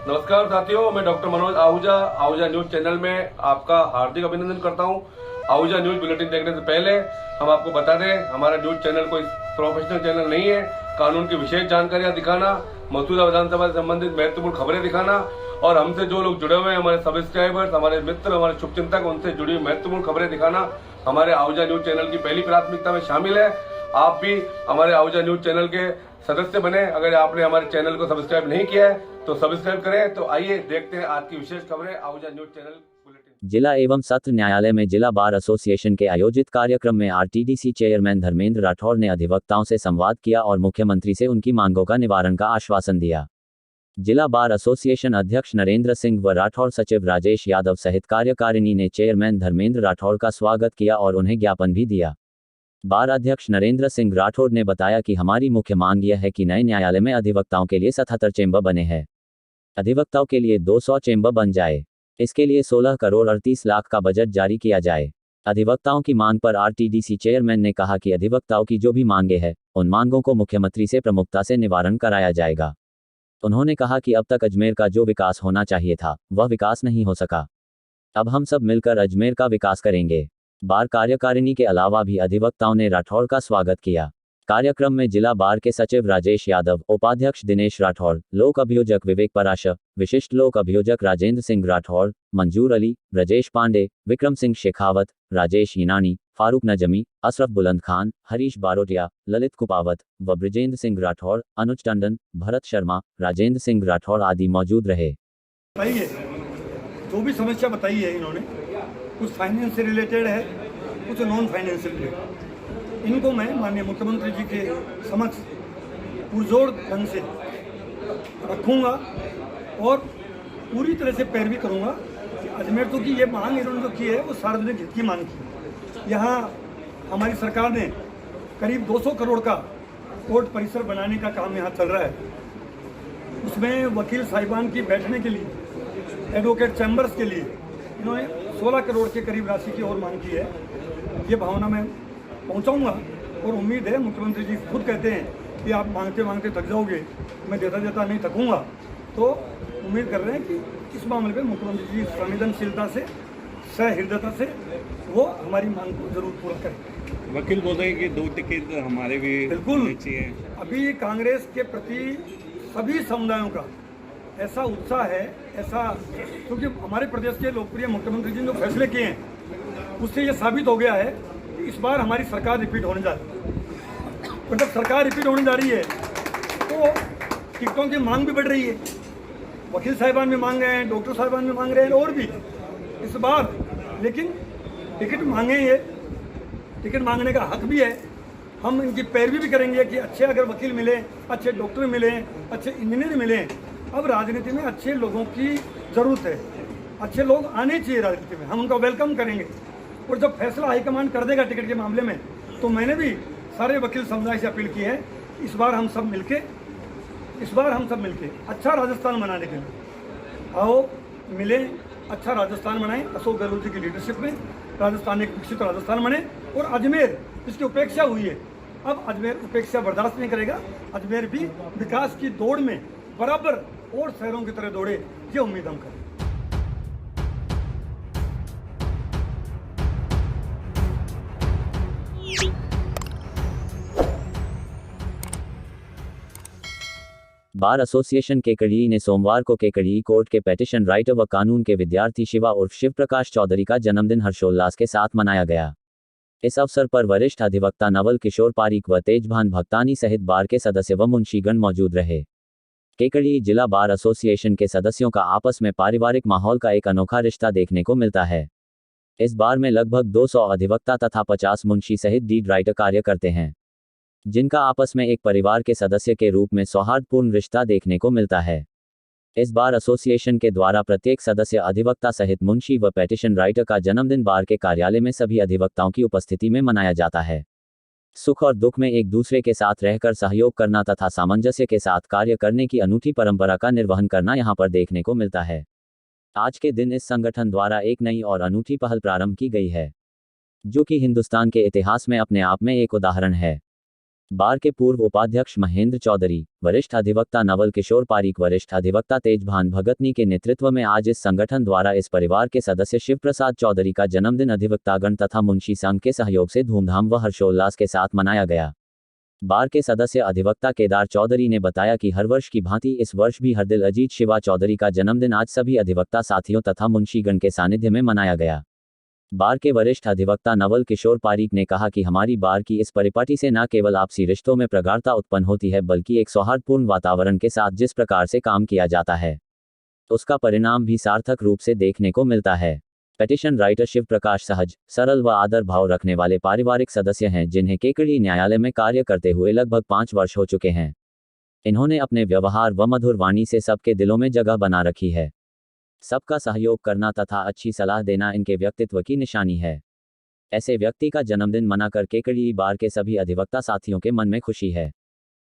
नमस्कार साथियों, मैं doctor Manoj Ahuja Ahuja news channel में आपका हार्दिक अभिनंदन करता हूं। आहूजा न्यूज बुलेटिन देखने से पहले हम आपको बता दें, हमारा न्यूज चैनल कोई प्रोफेशनल चैनल नहीं है। कानून की विशेष जानकारियां दिखाना, मौजूदा विधानसभा से संबंधित महत्वपूर्ण खबरें दिखाना और हमसे जो लोग जुड़े हुए हैं, हमारे सब्सक्राइबर्स, हमारे मित्र, हमारे शुभचिंतक, उनसे जुड़ी हुई महत्वपूर्ण खबरें दिखाना हमारे आहूजा न्यूज चैनल की पहली प्राथमिकता में शामिल है। आप भी हमारे आहूजा न्यूज चैनल के सदस्य बने। अगर आपने हमारे चैनल को सब्सक्राइब नहीं किया है तो सब्सक्राइब करें। तो आइए देखते हैं आज की विशेष खबरें आहूजा न्यूज चैनल बुलेटिन। जिला एवं सत्र न्यायालय में जिला बार एसोसिएशन के आयोजित कार्यक्रम में आरटीडीसी चेयरमैन धर्मेंद्र राठौर ने अधिवक्ताओं से संवाद किया और मुख्यमंत्री से उनकी मांगों का निवारण का आश्वासन दिया। जिला बार एसोसिएशन अध्यक्ष नरेंद्र सिंह व राठौर सचिव राजेश यादव सहित कार्यकारिणी ने चेयरमैन धर्मेंद्र राठौर का स्वागत किया और उन्हें ज्ञापन भी दिया। बार अध्यक्ष नरेंद्र सिंह राठौर ने बताया कि हमारी मुख्य मांग यह है कि नए न्यायालय में अधिवक्ताओं के लिए 77 चेंबर बने हैं। अधिवक्ताओं के लिए 200 चेंबर बन जाए। इसके लिए 16 करोड़ 38 लाख का बजट जारी किया जाए। अधिवक्ताओं की मांग पर आरटीडीसी चेयरमैन ने कहा कि अधिवक्ताओं की जो भी मांगे हैं, उन मांगों को मुख्यमंत्री से प्रमुखता से निवारण कराया जाएगा। उन्होंने कहा कि अब तक अजमेर का जो विकास होना चाहिए था, वह विकास नहीं हो सका। अब हम सब मिलकर अजमेर का विकास करेंगे। बार कार्यकारिणी के अलावा भी अधिवक्ताओं ने राठौर का स्वागत किया। कार्यक्रम में जिला बार के सचिव राजेश यादव, उपाध्यक्ष दिनेश राठौर, लोक अभियोजक विवेक पराशर, विशिष्ट लोक अभियोजक राजेंद्र सिंह राठौर, मंजूर अली, ब्रजेश पांडे, विक्रम सिंह शेखावत, राजेश हिनानी, फारूक नजमी, अशरफ बुलंद खान, हरीश बारोटिया, ललित कुपावत व ब्रजेंद्र सिंह राठौर, अनुज टंडन, भरत शर्मा, राजेंद्र सिंह राठौर आदि मौजूद रहे। जो भी समस्या बताई है इन्होंने, कुछ फाइनेंस से रिलेटेड है, कुछ नॉन फाइनेंस से रिलेटेड, इनको मैं माननीय मुख्यमंत्री जी के समक्ष पुरजोर ढंग से रखूंगा और पूरी तरह से पैरवी करूंगा कि अजमेर तो की ये मांग इन्होंने जो की है वो सार्वजनिक हित की मांग की। यहाँ हमारी सरकार ने करीब 200 करोड़ का कोर्ट परिसर बनाने का काम यहाँ चल रहा है। उसमें वकील साहिबान की बैठने के लिए, एडवोकेट चैम्बर्स के लिए इन्होंने 16 करोड़ के करीब राशि की और मांग की है। ये भावना मैं पहुंचाऊंगा और उम्मीद है, मुख्यमंत्री जी खुद कहते हैं कि आप मांगते मांगते थक जाओगे, मैं देता देता नहीं थकूंगा। तो उम्मीद कर रहे हैं कि इस मामले पे मुख्यमंत्री जी संवेदनशीलता से, सहृदयता से वो हमारी मांग को जरूर पूरा करें। वकील बोल रहे हैं कि 2 टिकट हमारे भी बिल्कुल चाहिए। अभी कांग्रेस के प्रति सभी समुदायों का ऐसा उत्साह है, ऐसा, क्योंकि हमारे प्रदेश के लोकप्रिय मुख्यमंत्री जी ने जो फैसले किए हैं उससे ये साबित हो गया है कि इस बार हमारी सरकार रिपीट होने जा रही है। मतलब सरकार रिपीट होने जा रही है तो टिकटों की मांग भी बढ़ रही है। वकील साहिबान भी मांग रहे हैं, डॉक्टर साहिबान भी मांग रहे हैं और भी इस बार, लेकिन टिकट मांगे ये, टिकट मांगने का हक भी है। हम इनकी पैरवी भी करेंगे कि अच्छे अगर वकील मिले, अच्छे डॉक्टर मिले, अच्छे इंजीनियर मिले। अब राजनीति में अच्छे लोगों की ज़रूरत है, अच्छे लोग आने चाहिए राजनीति में, हम उनका वेलकम करेंगे। और जब फैसला हाईकमान कर देगा टिकट के मामले में, तो मैंने भी सारे वकील समुदाय से अपील की है, इस बार हम सब मिलके अच्छा राजस्थान बनाने के लिए आओ मिले, अच्छा राजस्थान बनाएं। अशोक गहलोत जी की लीडरशिप में राजस्थान एक विकसित राजस्थान बने। और अजमेर, जिसकी उपेक्षा हुई है, अब अजमेर उपेक्षा बर्दाश्त नहीं करेगा। अजमेर भी विकास की दौड़ में बराबर और शहरों की तरह दौड़े, ये उम्मीद हम करें। बार एसोसिएशन केकड़ी ने सोमवार को केकड़ी कोर्ट के पेटिशन राइटर व कानून के विद्यार्थी शिवा उर्फ शिव प्रकाश चौधरी का जन्मदिन हर्षोल्लास के साथ मनाया गया। इस अवसर पर वरिष्ठ अधिवक्ता नवल किशोर पारीक व तेजभान भक्तानी सहित बार के सदस्य व मुंशीगण मौजूद रहे। केकड़ी जिला बार एसोसिएशन के सदस्यों का आपस में पारिवारिक माहौल का एक अनोखा रिश्ता देखने को मिलता है। इस बार में लगभग 200 अधिवक्ता तथा 50 मुंशी सहित डीड राइटर कार्य करते हैं, जिनका आपस में एक परिवार के सदस्य के रूप में सौहार्दपूर्ण रिश्ता देखने को मिलता है। इस बार एसोसिएशन के द्वारा प्रत्येक सदस्य अधिवक्ता सहित मुंशी व पेटिशन राइटर का जन्मदिन बार के कार्यालय में सभी अधिवक्ताओं की उपस्थिति में मनाया जाता है। सुख और दुख में एक दूसरे के साथ रहकर सहयोग करना तथा सामंजस्य के साथ कार्य करने की अनूठी परंपरा का निर्वहन करना यहाँ पर देखने को मिलता है। आज के दिन इस संगठन द्वारा एक नई और अनूठी पहल प्रारंभ की गई है, जो कि हिंदुस्तान के इतिहास में अपने आप में एक उदाहरण है। बार के पूर्व उपाध्यक्ष महेंद्र चौधरी, वरिष्ठ अधिवक्ता नवल किशोर पारीक, वरिष्ठ अधिवक्ता तेजभान भगतनी के नेतृत्व में आज इस संगठन द्वारा इस परिवार के सदस्य शिव प्रसाद चौधरी का जन्मदिन अधिवक्तागण तथा मुंशी संघ के सहयोग से धूमधाम व हर्षोल्लास के साथ मनाया गया। बार के सदस्य अधिवक्ता केदार चौधरी ने बताया कि हर वर्ष की भांति इस वर्ष भी हरदिल अजीत शिवा चौधरी का जन्मदिन आज सभी अधिवक्ता साथियों तथा मुंशीगण के सानिध्य में मनाया गया। बार के वरिष्ठ अधिवक्ता नवल किशोर पारीक ने कहा कि हमारी बार की इस परिपाटी से न केवल आपसी रिश्तों में प्रगाढ़ता उत्पन्न होती है बल्कि एक सौहार्दपूर्ण वातावरण के साथ जिस प्रकार से काम किया जाता है उसका परिणाम भी सार्थक रूप से देखने को मिलता है। पेटिशन राइटर शिव प्रकाश सहज, सरल व आदर भाव रखने वाले पारिवारिक सदस्य हैं जिन्हें केकड़ी न्यायालय में कार्य करते हुए लगभग 5 वर्ष हो चुके हैं। इन्होंने अपने व्यवहार व मधुर वाणी से सबके दिलों में जगह बना रखी है। सबका सहयोग करना तथा अच्छी सलाह देना इनके व्यक्तित्व की निशानी है। ऐसे व्यक्ति का जन्मदिन मनाकर केकड़ी बार के सभी अधिवक्ता साथियों के मन में खुशी है।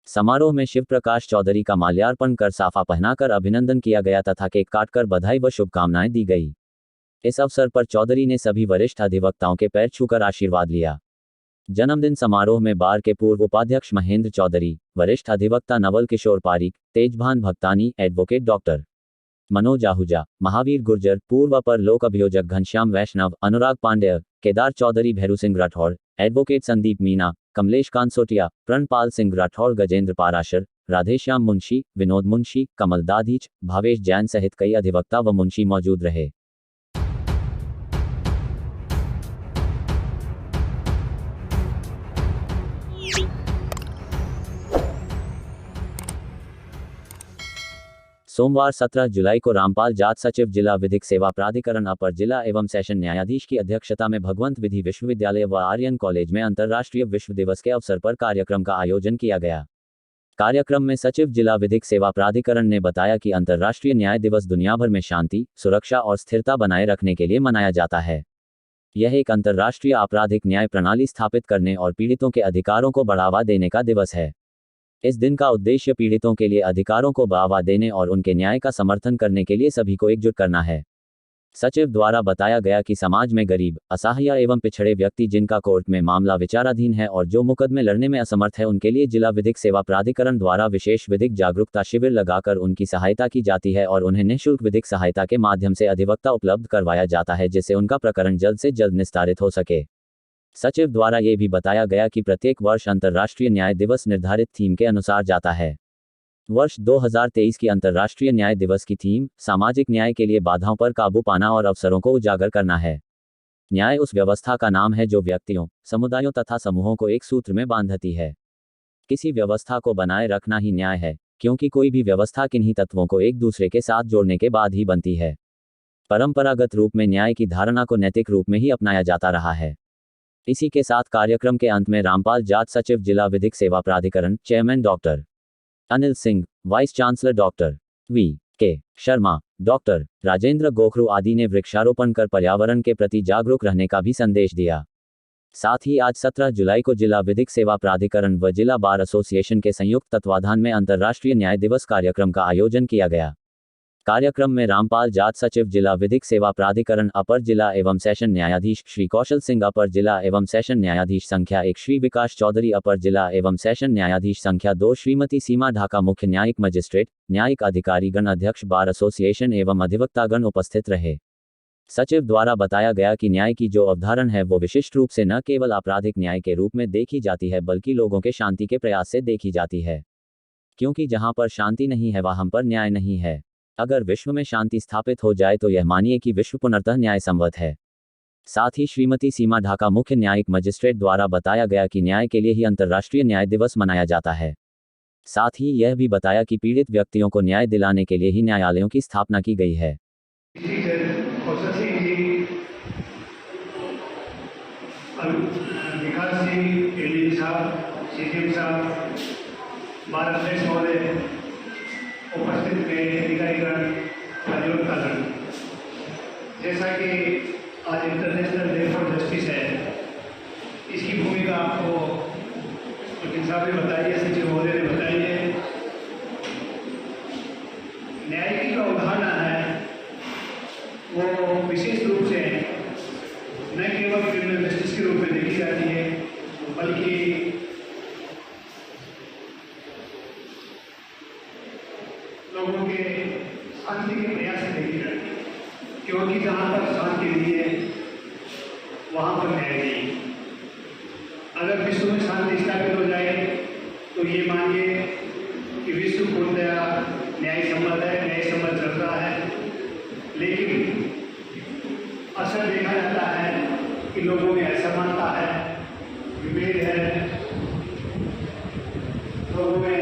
समारोह में शिव प्रकाश चौधरी का माल्यार्पण कर साफा पहनाकर अभिनंदन किया गया तथा केक काटकर बधाई व शुभकामनाएं दी गई। इस अवसर पर चौधरी ने सभी वरिष्ठ अधिवक्ताओं के पैर छूकर आशीर्वाद लिया। जन्मदिन समारोह में बार के पूर्व उपाध्यक्ष महेंद्र चौधरी, वरिष्ठ अधिवक्ता नवल किशोर पारीक, तेजभान भगतानी, एडवोकेट डॉक्टर मनोज आहूजा, महावीर गुर्जर, पूर्व अपर लोक अभियोजक घनश्याम वैष्णव, अनुराग पांडेय, केदार चौधरी, भैरू सिंह राठौड़, एडवोकेट संदीप मीना, कमलेश कांसोटिया, प्रणपाल सिंह राठौड़, गजेंद्र पाराशर, राधेश्याम मुंशी, विनोद मुंशी, कमल दाधीच, भावेश जैन सहित कई अधिवक्ता व मुंशी मौजूद रहे। सोमवार 17 जुलाई को रामपाल जाट सचिव जिला विधिक सेवा प्राधिकरण अपर जिला एवं सेशन न्यायाधीश की अध्यक्षता में भगवंत विधि विश्वविद्यालय व आर्यन कॉलेज में अंतर्राष्ट्रीय विश्व दिवस के अवसर पर कार्यक्रम का आयोजन किया गया। कार्यक्रम में सचिव जिला विधिक सेवा प्राधिकरण ने बताया कि अंतर्राष्ट्रीय न्याय दिवस दुनिया भर में शांति, सुरक्षा और स्थिरता बनाए रखने के लिए मनाया जाता है। यह एक अंतर्राष्ट्रीय आपराधिक न्याय प्रणाली स्थापित करने और पीड़ितों के अधिकारों को बढ़ावा देने का दिवस है। इस दिन का उद्देश्य पीड़ितों के लिए अधिकारों को बढ़ावा देने और उनके न्याय का समर्थन करने के लिए सभी को एकजुट करना है। सचिव द्वारा बताया गया कि समाज में गरीब, असहाय एवं पिछड़े व्यक्ति जिनका कोर्ट में मामला विचाराधीन है और जो मुकदमे लड़ने में असमर्थ है उनके लिए जिला विधिक सेवा प्राधिकरण द्वारा विशेष विधिक जागरूकता शिविर लगाकर उनकी सहायता की जाती है और उन्हें निःशुल्क विधिक सहायता के माध्यम से अधिवक्ता उपलब्ध करवाया जाता है जिससे उनका प्रकरण जल्द से जल्द निस्तारित हो सके। सचिव द्वारा ये भी बताया गया कि प्रत्येक वर्ष अंतर्राष्ट्रीय न्याय दिवस निर्धारित थीम के अनुसार जाता है। वर्ष 2023 की अंतर्राष्ट्रीय न्याय दिवस की थीम सामाजिक न्याय के लिए बाधाओं पर काबू पाना और अवसरों को उजागर करना है। न्याय उस व्यवस्था का नाम है जो व्यक्तियों, समुदायों तथा समूहों को एक सूत्र में बांधती है। किसी व्यवस्था को बनाए रखना ही न्याय है, क्योंकि कोई भी व्यवस्था किन्हीं तत्वों को एक दूसरे के साथ जोड़ने के बाद ही बनती है। परंपरागत रूप में न्याय की धारणा को नैतिक रूप में ही अपनाया जाता रहा है। इसी के साथ कार्यक्रम के अंत में रामपाल जाट सचिव जिला विधिक सेवा प्राधिकरण chairman doctor Anil Singh, vice chancellor doctor V.K. Sharma, doctor Rajendra गोखरू आदि ने वृक्षारोपण कर पर्यावरण के प्रति जागरूक रहने का भी संदेश दिया। साथ ही आज 17 जुलाई को जिला विधिक सेवा प्राधिकरण व जिला बार एसोसिएशन के संयुक्त तत्वाधान में अंतर्राष्ट्रीय न्याय दिवस कार्यक्रम का आयोजन किया गया। कार्यक्रम में रामपाल जाट सचिव जिला विधिक सेवा प्राधिकरण अपर जिला एवं सेशन न्यायाधीश श्री कौशल सिंह, अपर जिला एवं सेशन न्यायाधीश संख्या 1 श्री विकास चौधरी, अपर जिला एवं सेशन न्यायाधीश संख्या 2 श्रीमती सीमा ढाका, मुख्य न्यायिक मजिस्ट्रेट, न्यायिक अधिकारीगण, अध्यक्ष बार एसोसिएशन एवं अधिवक्तागण उपस्थित रहे। सचिव द्वारा बताया गया कि न्याय की जो अवधारणा है वो विशिष्ट रूप से न केवल आपराधिक न्याय के रूप में देखी जाती है बल्कि लोगों के शांति के प्रयास से देखी जाती है, क्योंकि जहां पर शांति नहीं है वहां पर न्याय नहीं है। अगर विश्व में शांति स्थापित हो जाए तो यह मानिए कि विश्व पुनर्तः न्याय संवत है। साथ ही श्रीमती सीमा ढाका, मुख्य न्यायिक मजिस्ट्रेट द्वारा बताया गया कि न्याय के लिए ही अंतर्राष्ट्रीय न्याय दिवस मनाया जाता है। साथ ही यह भी बताया कि पीड़ित व्यक्तियों को न्याय दिलाने के लिए ही न्यायालयों की स्थापना की गई है। उपस्थित अधिकारीगण, अधिवक्तागण, जैसा कि आज इंटरनेशनल डे फॉर जस्टिस है, इसकी भूमिका आपको वकील साहब ने बताई है, सचिव महोदय ने बताई है। न्याय की जो अवधारणा है वो विशेष रूप से न केवल क्रिमिनल जस्टिस के रूप में देखी जाती है बल्कि शांति के प्रयास नहीं करती, क्योंकि जहाँ तक शांति नहीं है वहाँ पर न्याय नहीं। अगर विश्व में शांति स्थापित हो जाए तो ये मानिए कि विश्व पूर्णतया न्याय सम्मत है, न्याय सम्मत चल रहा है। लेकिन अक्सर देखा जाता है कि लोगों में असमानता है, विभेद है, लोगों में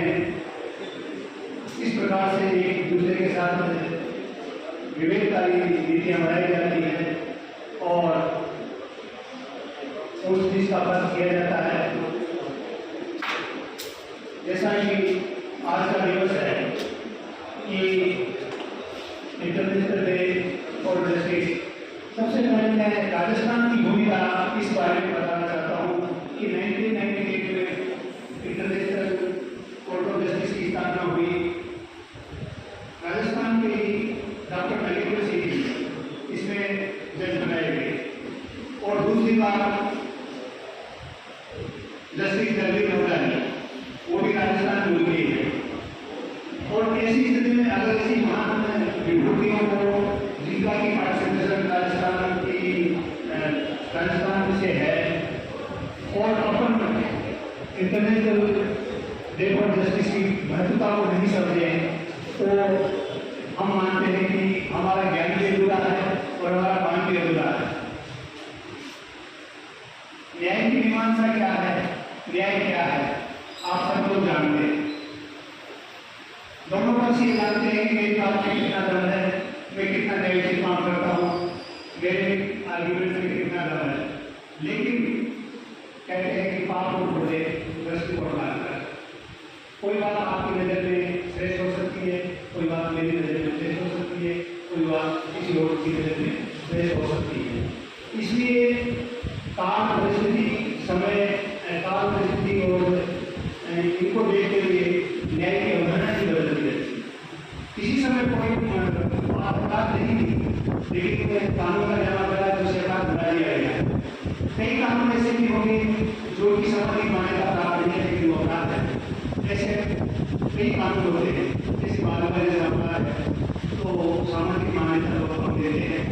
इस प्रकार से एक दूसरे के साथ विवेककारी नीतियाँ बनाई जाती हैं और उस चीज का पालन किया जाता है। जैसा कि आज का दिवस है कि इंटरनेशनल डे फॉर जस्टिस, सबसे पहले मैं राजस्थान की भूमिका इस बारे में बताना चाहता हूँ कि 1998 में इंटरनेशनल कोर्ट ऑफ जस्टिस की स्थापना हुई। राजस्थान के डॉक्टर मेडिकल सिंह इसमें जज बनाए गए और दूसरी बार जस्टिस दलवी नौलानी वो भी राजस्थान में हुई है। और ऐसी स्थिति में अगर किसी महान विभूतियों को जिनका की पार्टिसिपेशन राजस्थान से है और अपन इंटरनेशनल डे फॉर जस्टिस की महत्वता को नहीं समझे तो हम मानते हैं कि हमारा ज्ञान भी अधूरा है और हमारा काम भी अधूरा है। न्याय की मीमांसा क्या है, न्याय क्या है, आप सब लोग जानते हैं। दोनों पक्ष ये जानते हैं कि मेरी बात में कितना दम है, मैं कितना न्याय से काम करता हूँ, मेरे आर्ग्यूमेंट में कितना दम है। लेकिन कहते हैं कि पाप को बोले दृष्टि को मारता है। कोई बात आपकी नज़र में श्रेष्ठ हो सकती है, कोई बात मेरी नज़र में श्रेष्ठ हो सकती है, कोई बात किसी और की नज़र में श्रेष्ठ हो सकती है। इसलिए काल परिस्थिति, समय, काल परिस्थिति और इनको देखते हुए न्याय की अवधारणा की बदलती रहती है। किसी समय कोई अपराध नहीं थी, लेकिन कानून का जमा करा तो सरकार बना दिया गया। कई कानून ऐसे भी होंगे जो कि सामाजिक मान्यता प्राप्त नहीं है लेकिन वो अपराध है। ऐसे कई कानून होते हैं, जैसे बाल का जैसा अपराध है तो सामाजिक मान्यता लोग हम देते हैं।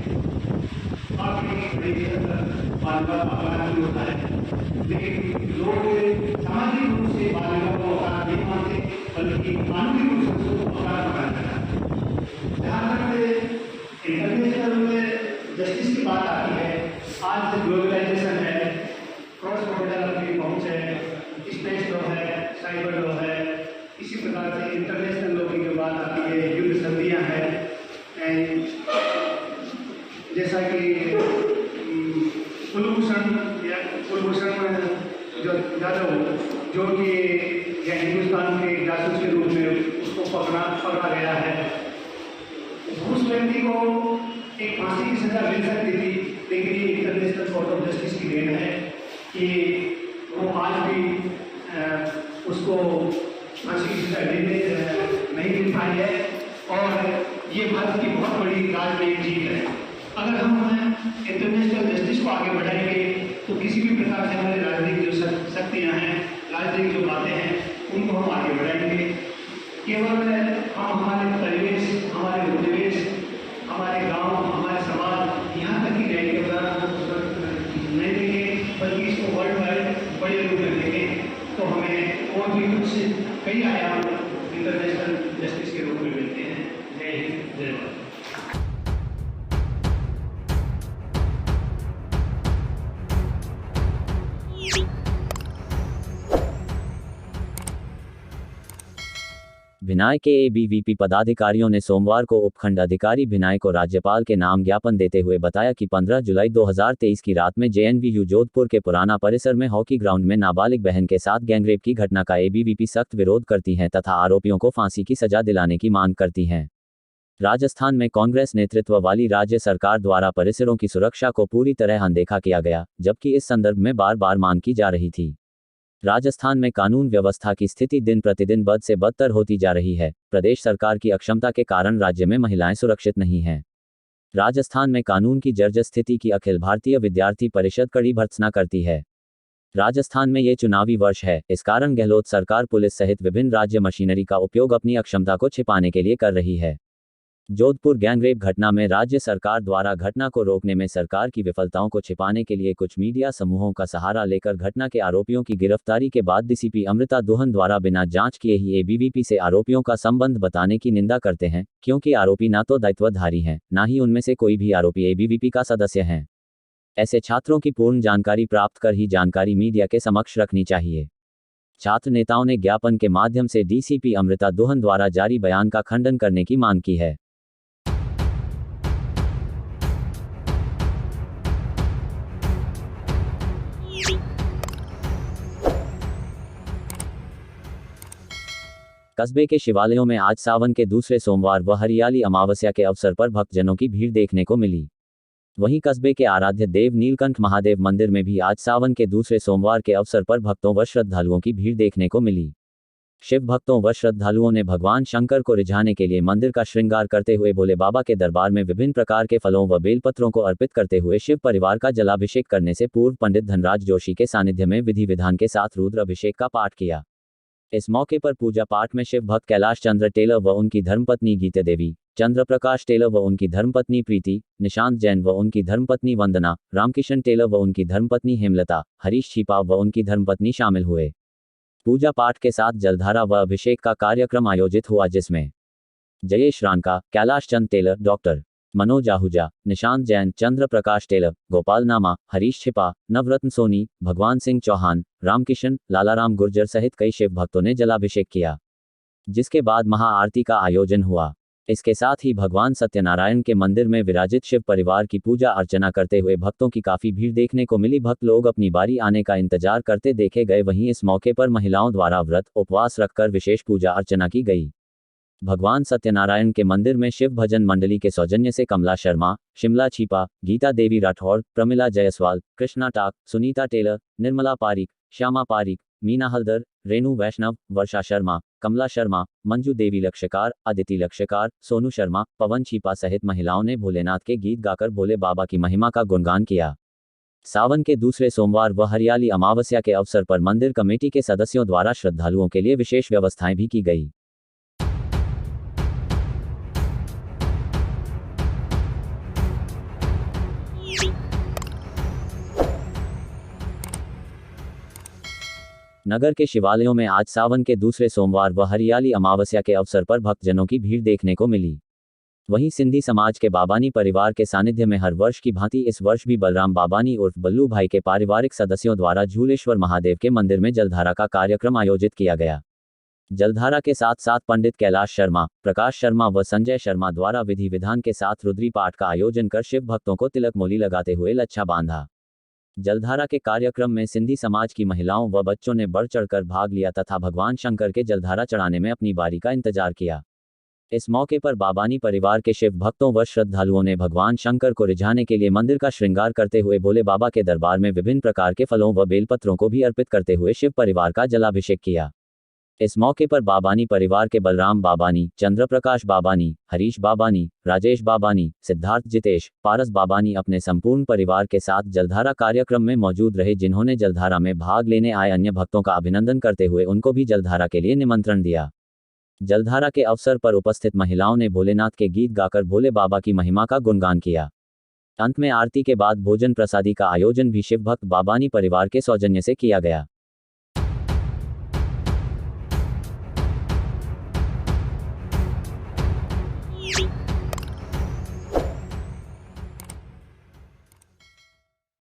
बालिका का अपराध भी होता है, लेकिन लोग सामाजिक रूप से बालिका को अपराध नहीं मानते बल्कि कानूनी रूप से उसको अपराध माना जाता है। जहाँ तक इंटरनेशनल जस्टिस की बात आती है, आज ग्लोबलाइजेशन है, क्रॉस बॉर्डर की पहुँच है, स्पेस लॉ है, साइबर लॉ है, इसी प्रकार से इंटरनेशनल लॉ की जो बात आती है, युद्ध संधियाँ हैं, जैसा कि कुलभूषण जाधव जो कि हिंदुस्तान के जासूस के रूप में उसको पकड़ा गया है। उस व्यक्ति को एक फांसी की सजा मिल सकती थी, लेकिन ये इंटरनेशनल कोर्ट ऑफ जस्टिस की देन है कि वो आज भी उसको फांसी की सजा नहीं मिल पाई है और ये भारत की बहुत बड़ी राजनयिक जीत है। अगर हम इंटरनेशनल जस्टिस को आगे बढ़ाएंगे तो किसी भी प्रकार से हमारी राजनीतिक जो शक्तियाँ हैं, राजनीतिक जो बातें हैं, उनको हम आगे बढ़ाएंगे। केवल हम हमारे परिवेश, हमारे उपनिवेश, हमारे गांव, हमारे समाज यहाँ तक ही रहेंगे नहीं देंगे, बल्कि इसको वर्ल्ड वाइड बड़े रूप में देंगे तो हमें और भी कुछ कई आयाम इंटरनेशनल जस्टिस के रूप में मिलते हैं। जय हिंद, जय भारत। भिनाई के एबीवीपी पदाधिकारियों ने सोमवार को उपखंड अधिकारी भिनाई को राज्यपाल के नाम ज्ञापन देते हुए बताया कि 15 जुलाई 2023 की रात में जेएनवीयू जोधपुर के पुराना परिसर में हॉकी ग्राउंड में नाबालिग बहन के साथ गैंगरेप की घटना का एबीवीपी सख्त विरोध करती है तथा आरोपियों को फांसी की सजा दिलाने की मांग करती हैं। राजस्थान में कांग्रेस नेतृत्व वाली राज्य सरकार द्वारा परिसरों की सुरक्षा को पूरी तरह अनदेखा किया गया, जबकि इस संदर्भ में बार बार मांग की जा रही थी। राजस्थान में कानून व्यवस्था की स्थिति दिन प्रतिदिन बद से बदतर होती जा रही है। प्रदेश सरकार की अक्षमता के कारण राज्य में महिलाएं सुरक्षित नहीं हैं। राजस्थान में कानून की जर्जर स्थिति की अखिल भारतीय विद्यार्थी परिषद कड़ी भर्त्सना करती है। राजस्थान में ये चुनावी वर्ष है, इस कारण गहलोत सरकार पुलिस सहित विभिन्न राज्य मशीनरी का उपयोग अपनी अक्षमता को छिपाने के लिए कर रही है। जोधपुर गैंगरेप घटना में राज्य सरकार द्वारा घटना को रोकने में सरकार की विफलताओं को छिपाने के लिए कुछ मीडिया समूहों का सहारा लेकर घटना के आरोपियों की गिरफ्तारी के बाद डीसीपी अमृता दोहन द्वारा बिना जांच किए ही एबीवीपी से आरोपियों का संबंध बताने की निंदा करते हैं, क्योंकि आरोपी ना तो दायित्वधारी हैं, ना ही उनमें से कोई भी आरोपी एबीवीपी का सदस्य हैं। ऐसे छात्रों की पूर्ण जानकारी प्राप्त कर ही जानकारी मीडिया के समक्ष रखनी चाहिए। छात्र नेताओं ने ज्ञापन के माध्यम से डीसीपी अमृता दोहन द्वारा जारी बयान का खंडन करने की मांग की है। कस्बे के शिवालयों में आज सावन के दूसरे सोमवार व हरियाली अमावस्या के अवसर पर भक्तजनों की भीड़ देखने को मिली। वहीं कस्बे के आराध्य देव नीलकंठ महादेव मंदिर में भी आज सावन के दूसरे सोमवार के अवसर पर भक्तों व श्रद्धालुओं की भीड़ देखने को मिली। शिव भक्तों व श्रद्धालुओं ने भगवान शंकर को रिझाने के लिए मंदिर का श्रृंगार करते हुए भोले बाबा के दरबार में विभिन्न प्रकार के फलों व बेलपत्रों को अर्पित करते हुए शिव परिवार का जलाभिषेक करने से पूर्व पंडित धनराज जोशी के सानिध्य में विधि विधान के साथ रुद्र अभिषेक का पाठ किया। इस मौके पर पूजा पाठ में शिव भक्त कैलाश चंद्र टेलर व उनकी धर्मपत्नी गीता देवी, चंद्र प्रकाश टेलर व उनकी धर्मपत्नी प्रीति, निशांत जैन व उनकी धर्मपत्नी वंदना, रामकिशन टेलर व उनकी धर्मपत्नी हेमलता, हरीश छिपा व उनकी धर्मपत्नी शामिल हुए। पूजा पाठ के साथ जलधारा व अभिषेक का कार्यक्रम आयोजित हुआ, जिसमें जयेश रानका, कैलाश चंद टेलर, डॉक्टर मनोज आहूजा, निशांत जैन, चंद्र प्रकाश टेलर, गोपाल नामा, हरीश छिपा, नवरत्न सोनी, भगवान सिंह चौहान, रामकिशन, लालाराम गुर्जर सहित कई शिव भक्तों ने जलाभिषेक किया, जिसके बाद महाआरती का आयोजन हुआ। इसके साथ ही भगवान सत्यनारायण के मंदिर में विराजित शिव परिवार की पूजा अर्चना करते हुए भक्तों की काफी भीड़ देखने को मिली। भक्त लोग अपनी बारी आने का इंतजार करते देखे गए। वहीं इस मौके पर महिलाओं द्वारा व्रत उपवास रखकर विशेष पूजा अर्चना की गई। भगवान सत्यनारायण के मंदिर में शिव भजन मंडली के सौजन्य से कमला शर्मा, शिमला छिपा, गीता देवी राठौड़, प्रमिला जायसवाल, कृष्णा टाक, सुनीता टेलर, निर्मला पारिक, श्यामा पारिक, मीना हल्दर, रेणु वैष्णव, वर्षा शर्मा, कमला शर्मा, मंजू देवी लक्ष्यकार, अदिति लक्ष्यकार, सोनू शर्मा, पवन छिपा सहित महिलाओं ने भोलेनाथ के गीत गाकर भोले बाबा की महिमा का गुणगान किया। सावन के दूसरे सोमवार व हरियाली अमावस्या के अवसर पर मंदिर कमेटी के सदस्यों द्वारा श्रद्धालुओं के लिए विशेष व्यवस्थाएं भी की गई। नगर के शिवालयों में आज सावन के दूसरे सोमवार व हरियाली अमावस्या के अवसर पर भक्तजनों की भीड़ देखने को मिली। वहीं सिंधी समाज के बाबानी परिवार के सानिध्य में हर वर्ष की भांति इस वर्ष भी बलराम बाबानी उर्फ बल्लू भाई के पारिवारिक सदस्यों द्वारा झूलेश्वर महादेव के मंदिर में जलधारा का कार्यक्रम आयोजित किया गया। जलधारा के साथ साथ पंडित कैलाश शर्मा, प्रकाश शर्मा व संजय शर्मा द्वारा विधि विधान के साथ रुद्री पाठ का आयोजन कर शिव भक्तों को तिलक मोली लगाते हुए लच्छा बांधा। जलधारा के कार्यक्रम में सिंधी समाज की महिलाओं व बच्चों ने बढ़ चढ़कर भाग लिया तथा भगवान शंकर के जलधारा चढ़ाने में अपनी बारी का इंतजार किया। इस मौके पर बाबानी परिवार के शिव भक्तों व श्रद्धालुओं ने भगवान शंकर को रिझाने के लिए मंदिर का श्रृंगार करते हुए भोले बाबा के दरबार में विभिन्न प्रकार के फलों व बेलपत्रों को भी अर्पित करते हुए शिव परिवार का जलाभिषेक किया। इस मौके पर बाबानी परिवार के बलराम बाबानी, चंद्र प्रकाश बाबानी, हरीश बाबानी, राजेश बाबानी, सिद्धार्थ जितेश, पारस बाबानी अपने संपूर्ण परिवार के साथ जलधारा कार्यक्रम में मौजूद रहे, जिन्होंने जलधारा में भाग लेने आए अन्य भक्तों का अभिनंदन करते हुए उनको भी जलधारा के लिए निमंत्रण दिया। जलधारा के अवसर पर उपस्थित महिलाओं ने भोलेनाथ के गीत गाकर भोले बाबा की महिमा का गुणगान किया। अंत में आरती के बाद भोजन प्रसादी का आयोजन भी शिव भक्त बाबानी परिवार के सौजन्य से किया गया।